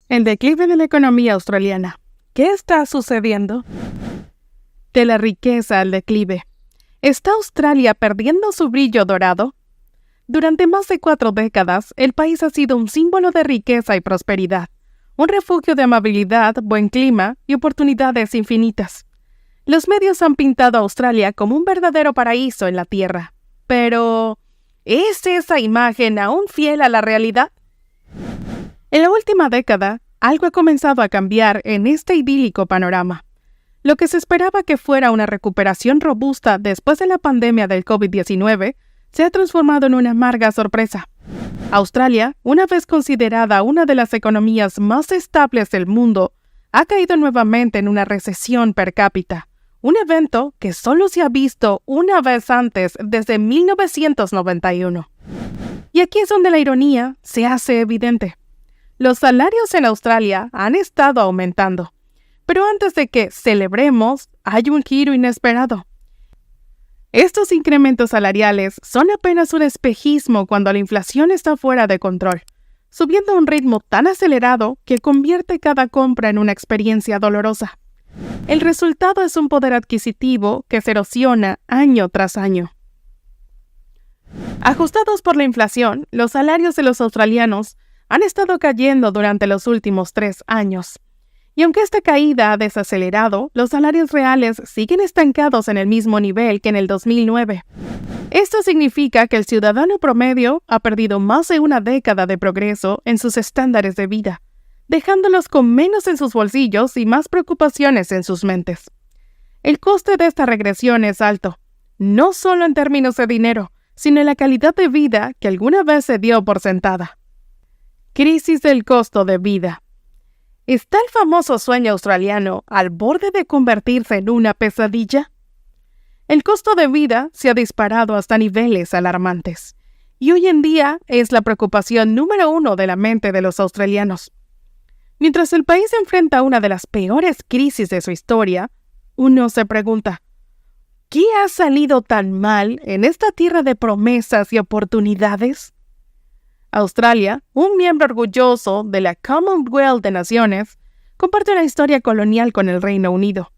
El declive de la economía australiana. ¿Qué está sucediendo? De la riqueza al declive. ¿Está Australia perdiendo su brillo dorado? Durante más de 4 décadas, el país ha sido un símbolo de riqueza y prosperidad, un refugio de amabilidad, buen clima y oportunidades infinitas. Los medios han pintado a Australia como un verdadero paraíso en la Tierra. Pero, ¿es esa imagen aún fiel a la realidad? En la última década, algo ha comenzado a cambiar en este idílico panorama. Lo que se esperaba que fuera una recuperación robusta después de la pandemia del COVID-19 se ha transformado en una amarga sorpresa. Australia, una vez considerada una de las economías más estables del mundo, ha caído nuevamente en una recesión per cápita, un evento que solo se ha visto una vez antes desde 1991. Y aquí es donde la ironía se hace evidente. Los salarios en Australia han estado aumentando, pero antes de que celebremos, hay un giro inesperado. Estos incrementos salariales son apenas un espejismo cuando la inflación está fuera de control, subiendo a un ritmo tan acelerado que convierte cada compra en una experiencia dolorosa. El resultado es un poder adquisitivo que se erosiona año tras año. Ajustados por la inflación, los salarios de los australianos han estado cayendo durante los últimos 3 años. Y aunque esta caída ha desacelerado, los salarios reales siguen estancados en el mismo nivel que en el 2009. Esto significa que el ciudadano promedio ha perdido más de una década de progreso en sus estándares de vida, dejándolos con menos en sus bolsillos y más preocupaciones en sus mentes. El coste de esta regresión es alto, no solo en términos de dinero, sino en la calidad de vida que alguna vez se dio por sentada. Crisis del costo de vida. ¿Está el famoso sueño australiano al borde de convertirse en una pesadilla? El costo de vida se ha disparado hasta niveles alarmantes, y hoy en día es la preocupación número 1 de la mente de los australianos. Mientras el país enfrenta una de las peores crisis de su historia, uno se pregunta, ¿qué ha salido tan mal en esta tierra de promesas y oportunidades? Australia, un miembro orgulloso de la Commonwealth de Naciones, comparte una historia colonial con el Reino Unido.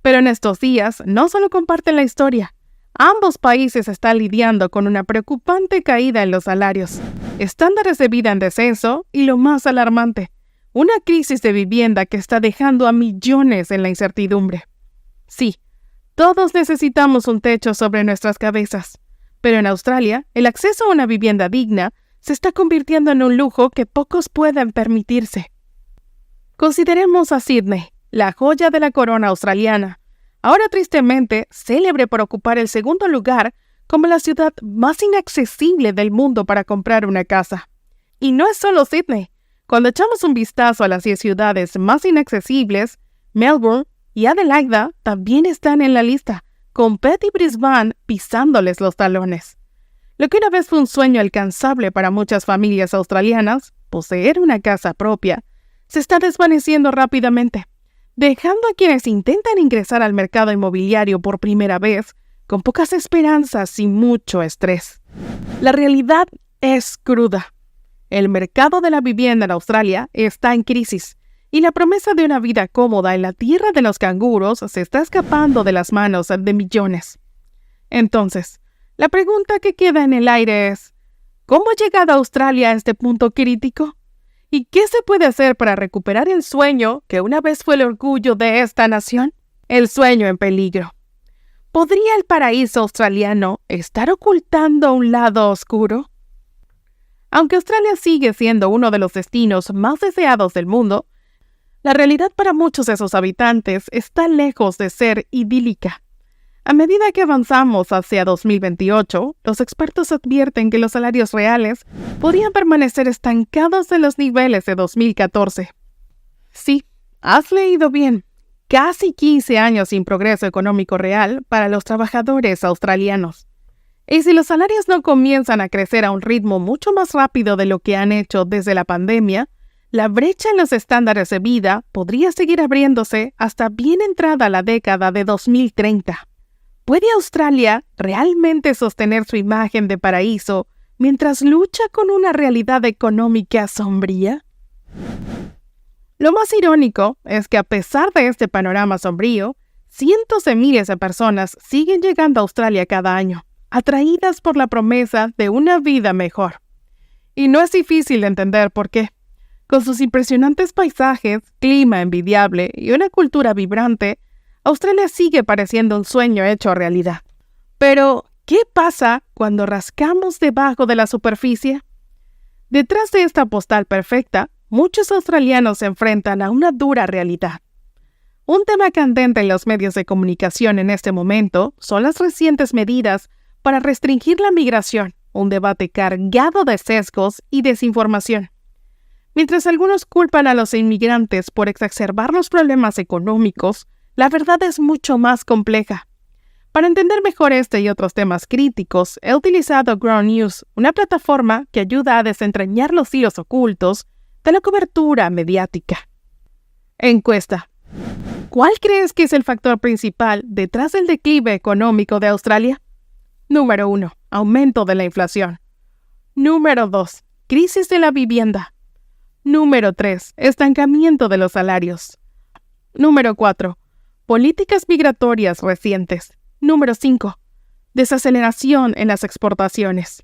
Pero en estos días no solo comparten la historia, ambos países están lidiando con una preocupante caída en los salarios, estándares de vida en descenso y lo más alarmante, una crisis de vivienda que está dejando a millones en la incertidumbre. Sí, todos necesitamos un techo sobre nuestras cabezas, pero en Australia el acceso a una vivienda digna se está convirtiendo en un lujo que pocos pueden permitirse. Consideremos a Sydney, la joya de la corona australiana, ahora tristemente célebre por ocupar el segundo lugar como la ciudad más inaccesible del mundo para comprar una casa. Y no es solo Sydney. Cuando echamos un vistazo a las 10 ciudades más inaccesibles, Melbourne y Adelaida también están en la lista, con Perth y Brisbane pisándoles los talones. Lo que una vez fue un sueño alcanzable para muchas familias australianas, poseer una casa propia, se está desvaneciendo rápidamente, dejando a quienes intentan ingresar al mercado inmobiliario por primera vez con pocas esperanzas y mucho estrés. La realidad es cruda. El mercado de la vivienda en Australia está en crisis y la promesa de una vida cómoda en la tierra de los canguros se está escapando de las manos de millones. Entonces, la pregunta que queda en el aire es, ¿cómo ha llegado Australia a este punto crítico? ¿Y qué se puede hacer para recuperar el sueño que una vez fue el orgullo de esta nación? El sueño en peligro. ¿Podría el paraíso australiano estar ocultando un lado oscuro? Aunque Australia sigue siendo uno de los destinos más deseados del mundo, la realidad para muchos de sus habitantes está lejos de ser idílica. A medida que avanzamos hacia 2028, los expertos advierten que los salarios reales podrían permanecer estancados en los niveles de 2014. Sí, has leído bien. Casi 15 años sin progreso económico real para los trabajadores australianos. Y si los salarios no comienzan a crecer a un ritmo mucho más rápido de lo que han hecho desde la pandemia, la brecha en los estándares de vida podría seguir abriéndose hasta bien entrada la década de 2030. ¿Puede Australia realmente sostener su imagen de paraíso mientras lucha con una realidad económica sombría? Lo más irónico es que a pesar de este panorama sombrío, cientos de miles de personas siguen llegando a Australia cada año, atraídas por la promesa de una vida mejor. Y no es difícil de entender por qué. Con sus impresionantes paisajes, clima envidiable y una cultura vibrante, Australia sigue pareciendo un sueño hecho realidad. Pero, ¿qué pasa cuando rascamos debajo de la superficie? Detrás de esta postal perfecta, muchos australianos se enfrentan a una dura realidad. Un tema candente en los medios de comunicación en este momento son las recientes medidas para restringir la migración, un debate cargado de sesgos y desinformación. Mientras algunos culpan a los inmigrantes por exacerbar los problemas económicos, la verdad es mucho más compleja. Para entender mejor este y otros temas críticos, he utilizado Ground News, una plataforma que ayuda a desentrañar los hilos ocultos de la cobertura mediática. Encuesta. ¿Cuál crees que es el factor principal detrás del declive económico de Australia? Número 1. Aumento de la inflación. Número 2. Crisis de la vivienda. Número 3. Estancamiento de los salarios. Número 4. Políticas migratorias recientes. Número 5. Desaceleración en las exportaciones.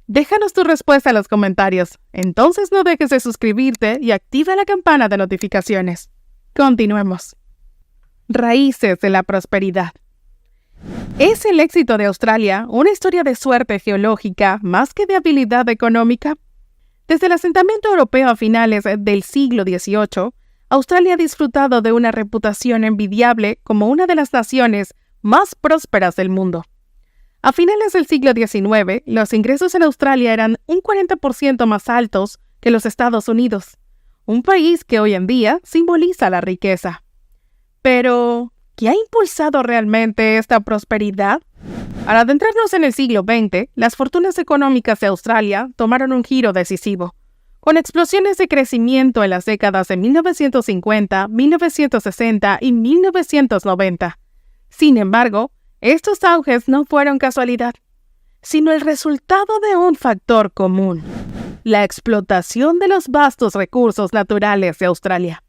Déjanos tu respuesta en los comentarios. Entonces no dejes de suscribirte y activa la campana de notificaciones. Continuemos. Raíces de la prosperidad. ¿Es el éxito de Australia una historia de suerte geológica más que de habilidad económica? Desde el asentamiento europeo a finales del siglo XVIII, Australia ha disfrutado de una reputación envidiable como una de las naciones más prósperas del mundo. A finales del siglo XIX, los ingresos en Australia eran un 40% más altos que los Estados Unidos, un país que hoy en día simboliza la riqueza. Pero, ¿qué ha impulsado realmente esta prosperidad? Al adentrarnos en el siglo XX, las fortunas económicas de Australia tomaron un giro decisivo, con explosiones de crecimiento en las décadas de 1950, 1960 y 1990. Sin embargo, estos auges no fueron casualidad, sino el resultado de un factor común: la explotación de los vastos recursos naturales de Australia.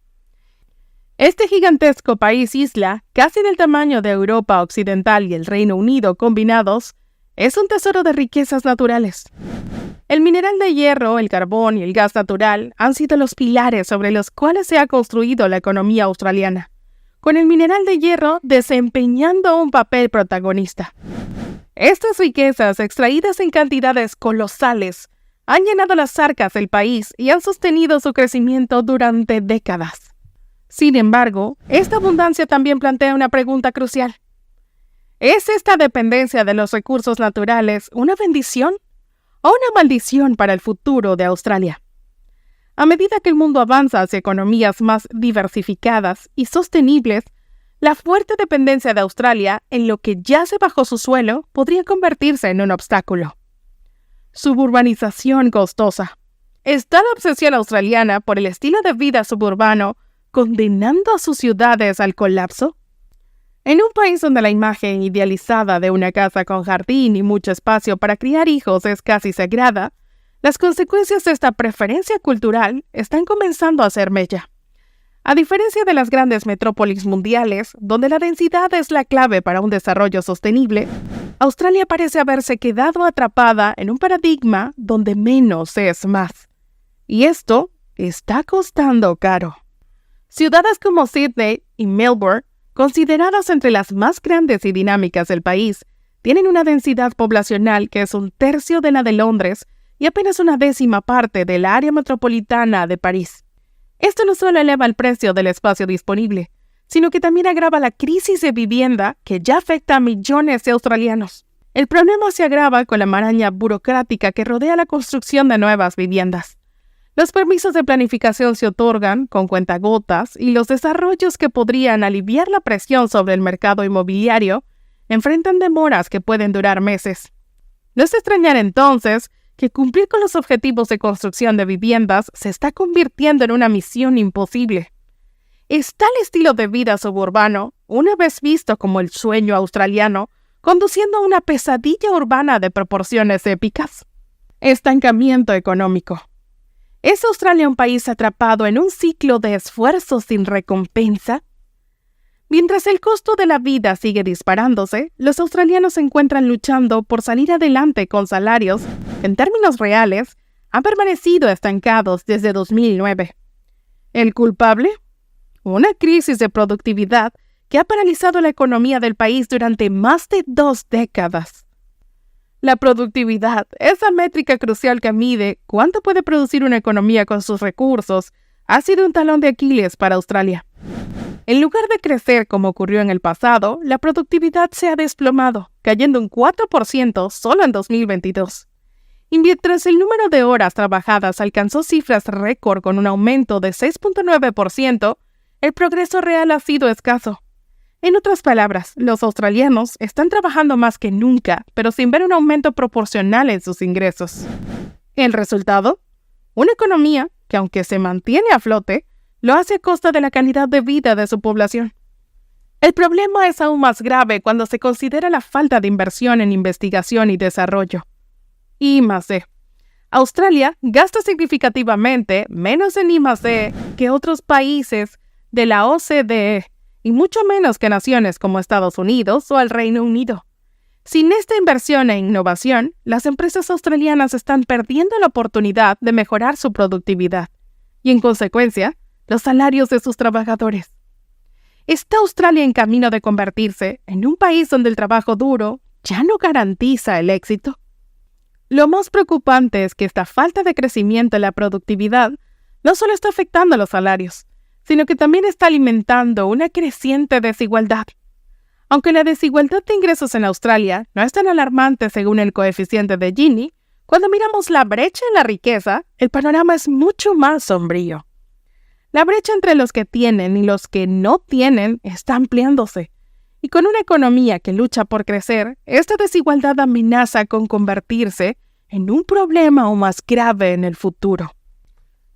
Este gigantesco país-isla, casi del tamaño de Europa Occidental y el Reino Unido combinados, es un tesoro de riquezas naturales. El mineral de hierro, el carbón y el gas natural han sido los pilares sobre los cuales se ha construido la economía australiana, con el mineral de hierro desempeñando un papel protagonista. Estas riquezas, extraídas en cantidades colosales, han llenado las arcas del país y han sostenido su crecimiento durante décadas. Sin embargo, esta abundancia también plantea una pregunta crucial. ¿Es esta dependencia de los recursos naturales una bendición o una maldición para el futuro de Australia? A medida que el mundo avanza hacia economías más diversificadas y sostenibles, la fuerte dependencia de Australia en lo que yace bajo su suelo podría convertirse en un obstáculo. Suburbanización costosa. ¿Está la obsesión australiana por el estilo de vida suburbano condenando a sus ciudades al colapso? En un país donde la imagen idealizada de una casa con jardín y mucho espacio para criar hijos es casi sagrada, las consecuencias de esta preferencia cultural están comenzando a hacer mella. A diferencia de las grandes metrópolis mundiales, donde la densidad es la clave para un desarrollo sostenible, Australia parece haberse quedado atrapada en un paradigma donde menos es más. Y esto está costando caro. Ciudades como Sydney y Melbourne, consideradas entre las más grandes y dinámicas del país, tienen una densidad poblacional que es 1/3 de la de Londres y apenas 1/10 parte del área metropolitana de París. Esto no solo eleva el precio del espacio disponible, sino que también agrava la crisis de vivienda que ya afecta a millones de australianos. El problema se agrava con la maraña burocrática que rodea la construcción de nuevas viviendas. Los permisos de planificación se otorgan con cuentagotas y los desarrollos que podrían aliviar la presión sobre el mercado inmobiliario enfrentan demoras que pueden durar meses. No es de extrañar entonces que cumplir con los objetivos de construcción de viviendas se está convirtiendo en una misión imposible. ¿Es tal estilo de vida suburbano, una vez visto como el sueño australiano, conduciendo a una pesadilla urbana de proporciones épicas? Estancamiento económico. ¿Es Australia un país atrapado en un ciclo de esfuerzo sin recompensa? Mientras el costo de la vida sigue disparándose, los australianos se encuentran luchando por salir adelante con salarios que, en términos reales, han permanecido estancados desde 2009. ¿El culpable? Una crisis de productividad que ha paralizado la economía del país durante más de 2 décadas. La productividad, esa métrica crucial que mide cuánto puede producir una economía con sus recursos, ha sido un talón de Aquiles para Australia. En lugar de crecer como ocurrió en el pasado, la productividad se ha desplomado, cayendo un 4% solo en 2022. Y mientras el número de horas trabajadas alcanzó cifras récord con un aumento de 6.9%, el progreso real ha sido escaso. En otras palabras, los australianos están trabajando más que nunca, pero sin ver un aumento proporcional en sus ingresos. ¿El resultado? Una economía que, aunque se mantiene a flote, lo hace a costa de la calidad de vida de su población. El problema es aún más grave cuando se considera la falta de inversión en investigación y desarrollo. I+D. Australia gasta significativamente menos en I+D que otros países de la OCDE y mucho menos que naciones como Estados Unidos o el Reino Unido. Sin esta inversión e innovación, las empresas australianas están perdiendo la oportunidad de mejorar su productividad y, en consecuencia, los salarios de sus trabajadores. ¿Está Australia en camino de convertirse en un país donde el trabajo duro ya no garantiza el éxito? Lo más preocupante es que esta falta de crecimiento en la productividad no solo está afectando a los salarios, sino que también está alimentando una creciente desigualdad. Aunque la desigualdad de ingresos en Australia no es tan alarmante según el coeficiente de Gini, cuando miramos la brecha en la riqueza, el panorama es mucho más sombrío. La brecha entre los que tienen y los que no tienen está ampliándose, y con una economía que lucha por crecer, esta desigualdad amenaza con convertirse en un problema aún más grave en el futuro.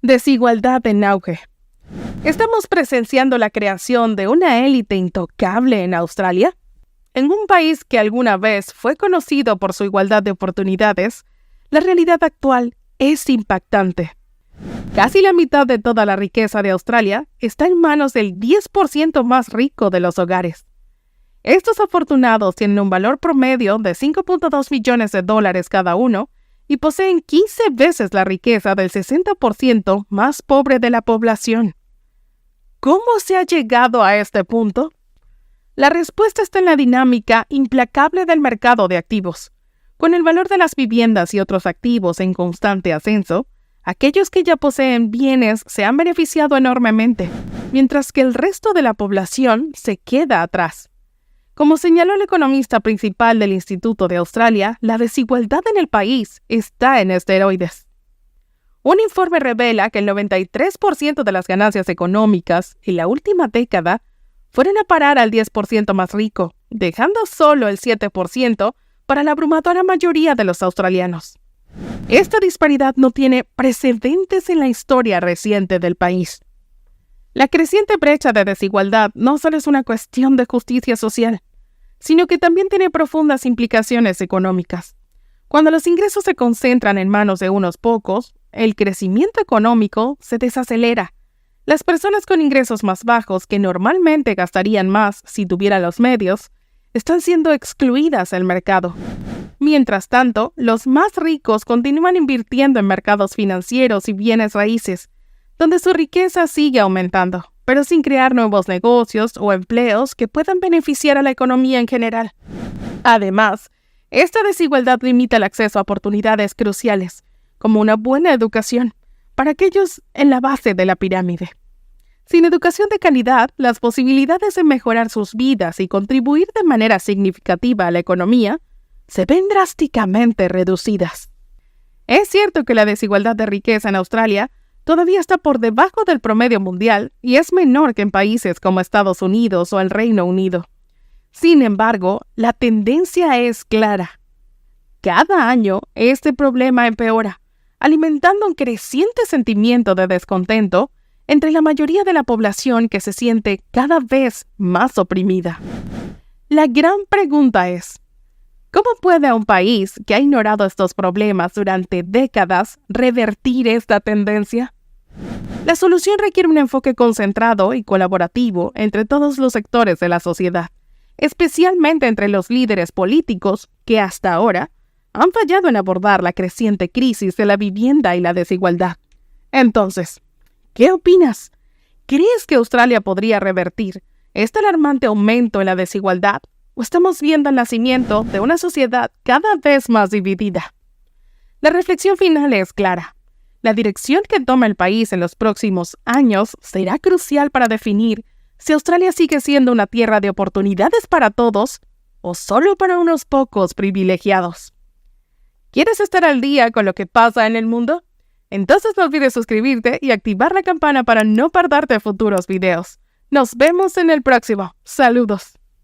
Desigualdad en auge. ¿Estamos presenciando la creación de una élite intocable en Australia? En un país que alguna vez fue conocido por su igualdad de oportunidades, la realidad actual es impactante. Casi la mitad de toda la riqueza de Australia está en manos del 10% más rico de los hogares. Estos afortunados tienen un valor promedio de $5.2 millones cada uno y poseen 15 veces la riqueza del 60% más pobre de la población. ¿Cómo se ha llegado a este punto? La respuesta está en la dinámica implacable del mercado de activos. Con el valor de las viviendas y otros activos en constante ascenso, aquellos que ya poseen bienes se han beneficiado enormemente, mientras que el resto de la población se queda atrás. Como señaló el economista principal del Instituto de Australia, la desigualdad en el país está en esteroides. Un informe revela que el 93% de las ganancias económicas en la última década fueron a parar al 10% más rico, dejando solo el 7% para la abrumadora mayoría de los australianos. Esta disparidad no tiene precedentes en la historia reciente del país. La creciente brecha de desigualdad no solo es una cuestión de justicia social, sino que también tiene profundas implicaciones económicas. Cuando los ingresos se concentran en manos de unos pocos, el crecimiento económico se desacelera. Las personas con ingresos más bajos, que normalmente gastarían más si tuvieran los medios, están siendo excluidas del mercado. Mientras tanto, los más ricos continúan invirtiendo en mercados financieros y bienes raíces, donde su riqueza sigue aumentando, pero sin crear nuevos negocios o empleos que puedan beneficiar a la economía en general. Además, esta desigualdad limita el acceso a oportunidades cruciales, como una buena educación, para aquellos en la base de la pirámide. Sin educación de calidad, las posibilidades de mejorar sus vidas y contribuir de manera significativa a la economía se ven drásticamente reducidas. Es cierto que la desigualdad de riqueza en Australia todavía está por debajo del promedio mundial y es menor que en países como Estados Unidos o el Reino Unido. Sin embargo, la tendencia es clara. Cada año, este problema empeora, alimentando un creciente sentimiento de descontento entre la mayoría de la población que se siente cada vez más oprimida. La gran pregunta es, ¿Cómo puede un país que ha ignorado estos problemas durante décadas revertir esta tendencia? La solución requiere un enfoque concentrado y colaborativo entre todos los sectores de la sociedad, especialmente entre los líderes políticos que hasta ahora han fallado en abordar la creciente crisis de la vivienda y la desigualdad. Entonces, ¿qué opinas? ¿Crees que Australia podría revertir este alarmante aumento en la desigualdad? ¿O estamos viendo el nacimiento de una sociedad cada vez más dividida? La reflexión final es clara. La dirección que toma el país en los próximos años será crucial para definir si Australia sigue siendo una tierra de oportunidades para todos o solo para unos pocos privilegiados. ¿Quieres estar al día con lo que pasa en el mundo? Entonces no olvides suscribirte y activar la campana para no perderte futuros videos. Nos vemos en el próximo. Saludos.